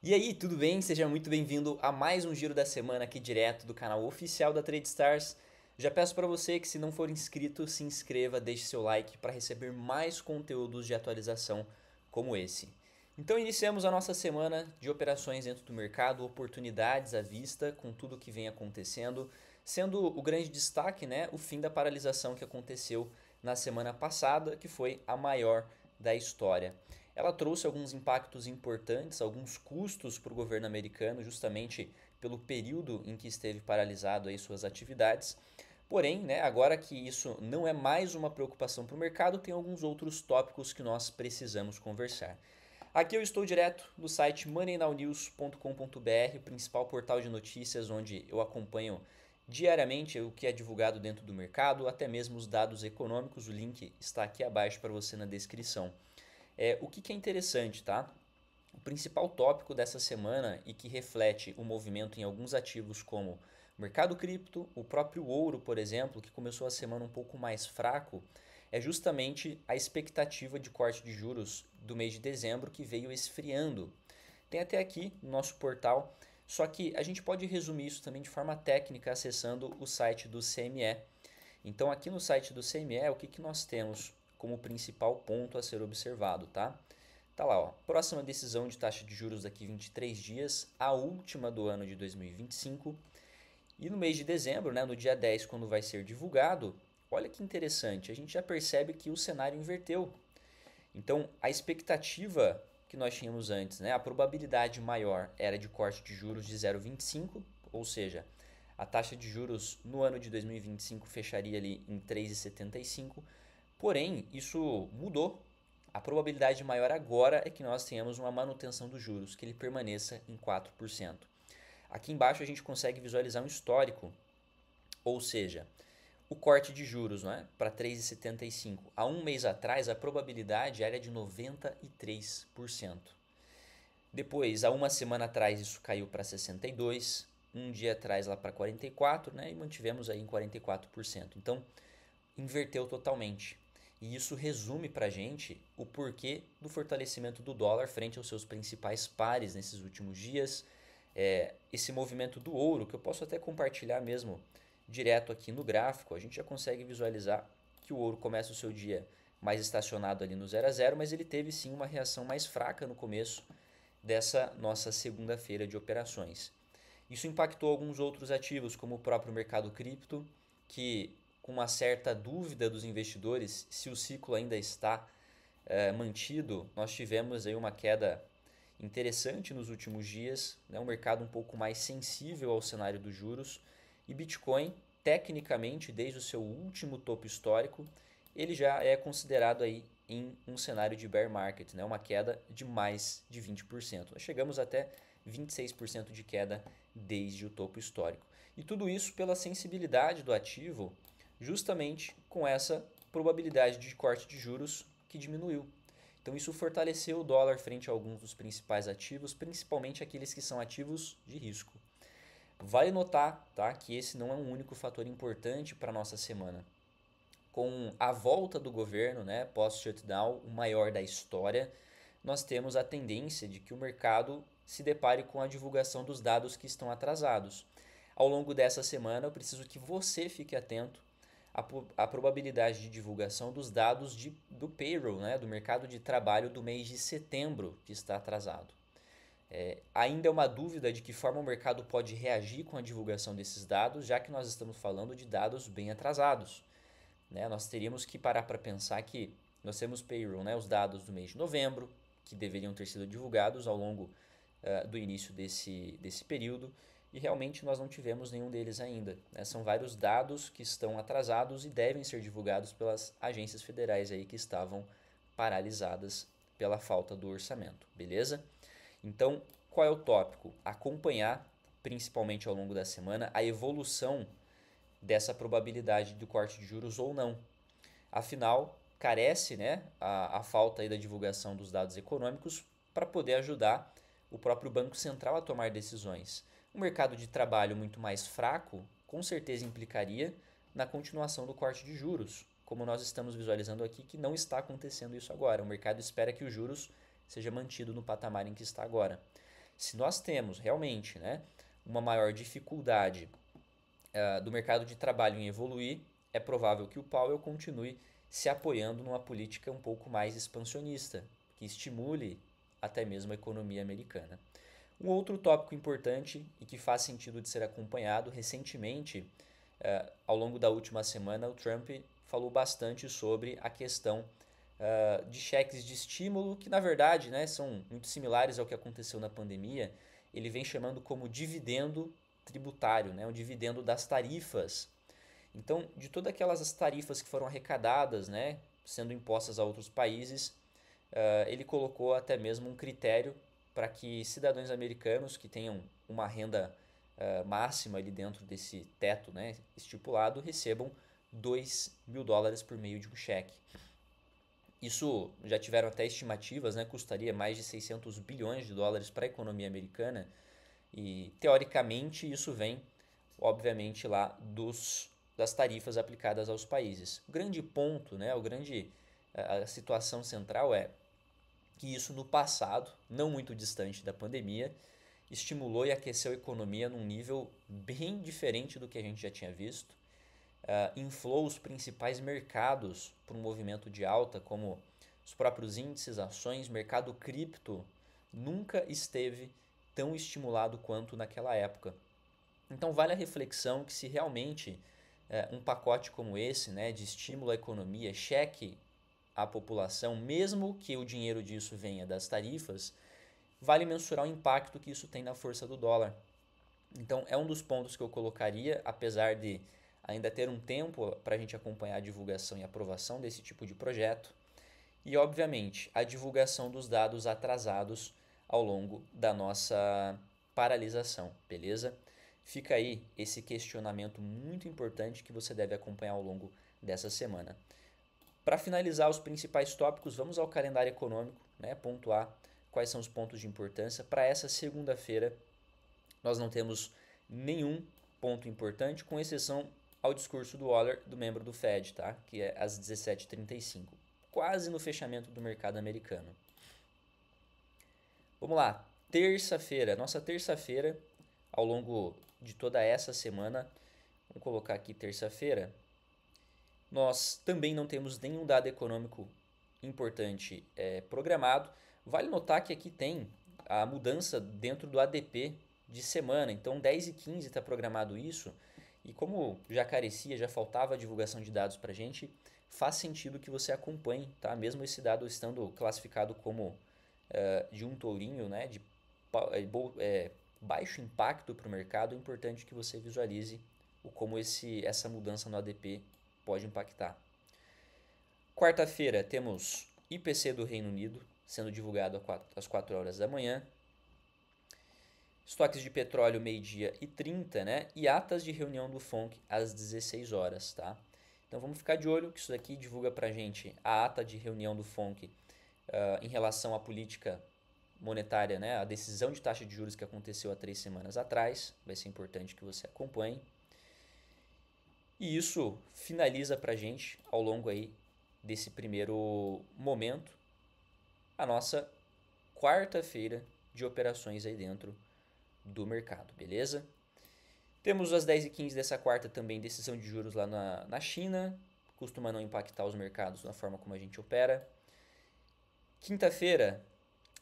E aí, tudo bem? Seja muito bem-vindo a mais um Giro da Semana aqui direto do canal oficial da TradeStars. Já peço para você que, se não for inscrito, se inscreva, deixe seu like para receber mais conteúdos de atualização como esse. Então iniciamos a nossa semana de operações dentro do mercado, oportunidades à vista com tudo que vem acontecendo, sendo o grande destaque, né, o fim da paralisação que aconteceu na semana passada, que foi a maior da história. Ela trouxe alguns impactos importantes, alguns custos para o governo americano, justamente pelo período em que esteve paralisado aí suas atividades. Porém, né, agora que isso não é mais uma preocupação para o mercado, tem alguns outros tópicos que nós precisamos conversar. Aqui eu estou direto do site moneynownews.com.br, o principal portal de notícias onde eu acompanho diariamente o que é divulgado dentro do mercado, até mesmo os dados econômicos. O link está aqui abaixo para você na descrição. O que é interessante, tá? O principal tópico dessa semana e que reflete o movimento em alguns ativos como o mercado cripto, o próprio ouro, por exemplo, que começou a semana um pouco mais fraco, é justamente a expectativa de corte de juros do mês de dezembro que veio esfriando. Tem até aqui no nosso portal, só que a gente pode resumir isso também de forma técnica acessando o site do CME. Então aqui no site do CME, o que nós temos como principal ponto a ser observado, tá? Tá lá, ó. Próxima decisão de taxa de juros daqui 23 dias, a última do ano de 2025. E no mês de dezembro, né, no dia 10, quando vai ser divulgado, olha que interessante, a gente já percebe que o cenário inverteu. Então, a expectativa que nós tínhamos antes, né, a probabilidade maior era de corte de juros de 0,25, ou seja, a taxa de juros no ano de 2025 fecharia ali em 3,75. Porém, isso mudou. A probabilidade maior agora é que nós tenhamos uma manutenção dos juros, que ele permaneça em 4%. Aqui embaixo a gente consegue visualizar um histórico, ou seja, o corte de juros, né, para 3,75. Há um mês atrás a probabilidade era de 93%. Depois, há uma semana atrás isso caiu para 62%, um dia atrás lá para 44%, né, e mantivemos aí em 44%. Então, inverteu totalmente. E isso resume para a gente o porquê do fortalecimento do dólar frente aos seus principais pares nesses últimos dias. Esse movimento do ouro, que eu posso até compartilhar mesmo direto aqui no gráfico, a gente já consegue visualizar que o ouro começa o seu dia mais estacionado ali no 0 a 0, mas ele teve sim uma reação mais fraca no começo dessa nossa segunda-feira de operações. Isso impactou alguns outros ativos, como o próprio mercado cripto, que com uma certa dúvida dos investidores se o ciclo ainda está mantido, nós tivemos aí uma queda interessante nos últimos dias, né? Um mercado um pouco mais sensível ao cenário dos juros, e Bitcoin, tecnicamente, desde o seu último topo histórico, ele já é considerado aí em um cenário de bear market, né? Uma queda de mais de 20%. Nós chegamos até 26% de queda desde o topo histórico. E tudo isso pela sensibilidade do ativo, justamente com essa probabilidade de corte de juros que diminuiu. Então isso fortaleceu o dólar frente a alguns dos principais ativos, principalmente aqueles que são ativos de risco. Vale notar, tá, que esse não é um único fator importante para a nossa semana. Com a volta do governo, né, pós-shutdown, o maior da história, nós temos a tendência de que o mercado se depare com a divulgação dos dados que estão atrasados. Ao longo dessa semana, eu preciso que você fique atento à probabilidade de divulgação dos dados do payroll, né, do mercado de trabalho do mês de setembro, que está atrasado. Ainda é uma dúvida de que forma o mercado pode reagir com a divulgação desses dados, já que nós estamos falando de dados bem atrasados, né? Nós teríamos que parar para pensar que nós temos payroll, né, os dados do mês de novembro, que deveriam ter sido divulgados ao longo do início desse período, e realmente nós não tivemos nenhum deles ainda, né? São vários dados que estão atrasados e devem ser divulgados pelas agências federais aí que estavam paralisadas pela falta do orçamento, beleza? Então, qual é o tópico? Acompanhar, principalmente ao longo da semana, a evolução dessa probabilidade do corte de juros ou não. Afinal, carece, né, a falta aí da divulgação dos dados econômicos para poder ajudar o próprio Banco Central a tomar decisões. Um mercado de trabalho muito mais fraco com certeza implicaria na continuação do corte de juros, como nós estamos visualizando aqui, que não está acontecendo isso agora. O mercado espera que os juros seja mantido no patamar em que está agora. Se nós temos realmente, né, uma maior dificuldade do mercado de trabalho em evoluir, é provável que o Powell continue se apoiando numa política um pouco mais expansionista, que estimule até mesmo a economia americana. Um outro tópico importante e que faz sentido de ser acompanhado, recentemente, ao longo da última semana, o Trump falou bastante sobre a questão de cheques de estímulo, que na verdade, né, são muito similares ao que aconteceu na pandemia. Ele vem chamando como dividendo tributário, né, o dividendo das tarifas. Então, de todas aquelas tarifas que foram arrecadadas, né, sendo impostas a outros países, ele colocou até mesmo um critério para que cidadãos americanos que tenham uma renda máxima ali dentro desse teto, né, estipulado, recebam $2.000 por meio de um cheque. Isso já tiveram até estimativas, né, custaria mais de 600 bilhões de dólares para a economia americana e teoricamente isso vem, obviamente, lá das tarifas aplicadas aos países. O grande ponto, né, a situação central é que isso no passado, não muito distante da pandemia, estimulou e aqueceu a economia num nível bem diferente do que a gente já tinha visto. Inflou os principais mercados para um movimento de alta, como os próprios índices, ações, mercado cripto, nunca esteve tão estimulado quanto naquela época. Então vale a reflexão que se realmente um pacote como esse, né, de estímulo à economia, cheque à população, mesmo que o dinheiro disso venha das tarifas, vale mensurar o impacto que isso tem na força do dólar. Então é um dos pontos que eu colocaria, apesar de ainda ter um tempo para a gente acompanhar a divulgação e aprovação desse tipo de projeto. E, obviamente, a divulgação dos dados atrasados ao longo da nossa paralisação, beleza? Fica aí esse questionamento muito importante que você deve acompanhar ao longo dessa semana. Para finalizar os principais tópicos, vamos ao calendário econômico, né? Pontuar quais são os pontos de importância. Para essa segunda-feira, nós não temos nenhum ponto importante, com exceção ao discurso do Waller, do membro do Fed, tá? Que é às 17h35, quase no fechamento do mercado americano. Vamos lá, terça-feira, nossa terça-feira, ao longo de toda essa semana, vamos colocar aqui terça-feira, nós também não temos nenhum dado econômico importante programado. Vale notar que aqui tem a mudança dentro do ADP de semana, então 10h15 está programado isso, e como já carecia, já faltava a divulgação de dados para a gente, faz sentido que você acompanhe, tá? Mesmo esse dado estando classificado como de um tourinho, né? De baixo impacto para o mercado, é importante que você visualize como essa mudança no ADP pode impactar. Quarta-feira temos IPC do Reino Unido sendo divulgado às 4 horas da manhã. Estoques de petróleo meio-dia e 30, né? E atas de reunião do FONC às 16 horas, tá? Então vamos ficar de olho que isso daqui divulga pra gente a ata de reunião do FONC em relação à política monetária, né? A decisão de taxa de juros que aconteceu há 3 semanas atrás. Vai ser importante que você acompanhe. E isso finaliza pra gente, ao longo aí desse primeiro momento, a nossa quarta-feira de operações aí dentro do mercado, beleza? Temos às 10h15 dessa quarta também decisão de juros lá na China, costuma não impactar os mercados na forma como a gente opera. Quinta-feira,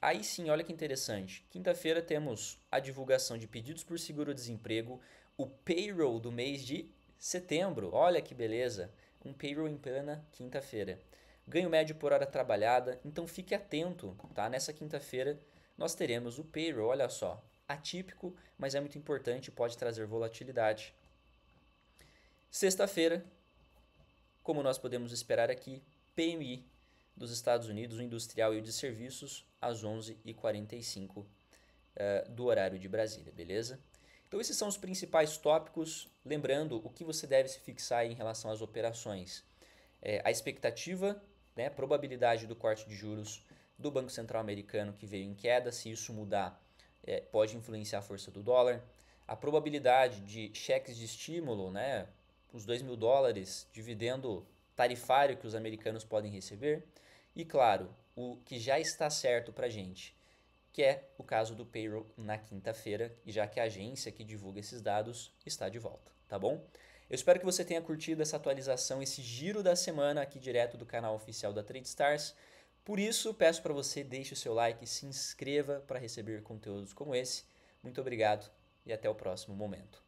aí sim, olha que interessante. Quinta-feira temos a divulgação de pedidos por seguro-desemprego, o payroll do mês de setembro. Olha que beleza, um payroll em plena quinta-feira. Ganho médio por hora trabalhada, então fique atento, tá? Nessa quinta-feira nós teremos o payroll, olha só, atípico, mas é muito importante e pode trazer volatilidade. Sexta-feira, como nós podemos esperar aqui, PMI dos Estados Unidos, o industrial e o de serviços, às 11h45 do horário de Brasília, beleza? Então esses são os principais tópicos, lembrando o que você deve se fixar em relação às operações. A expectativa, né, probabilidade do corte de juros do Banco Central americano que veio em queda, se isso mudar, pode influenciar a força do dólar. A probabilidade de cheques de estímulo, né, os $2.000, dividendo tarifário que os americanos podem receber. E claro, o que já está certo para a gente, que é o caso do payroll na quinta-feira, e já que a agência que divulga esses dados está de volta, tá bom? Eu espero que você tenha curtido essa atualização, esse giro da semana aqui direto do canal oficial da TradeStars. Por isso, peço para você deixe o seu like e se inscreva para receber conteúdos como esse. Muito obrigado e até o próximo momento.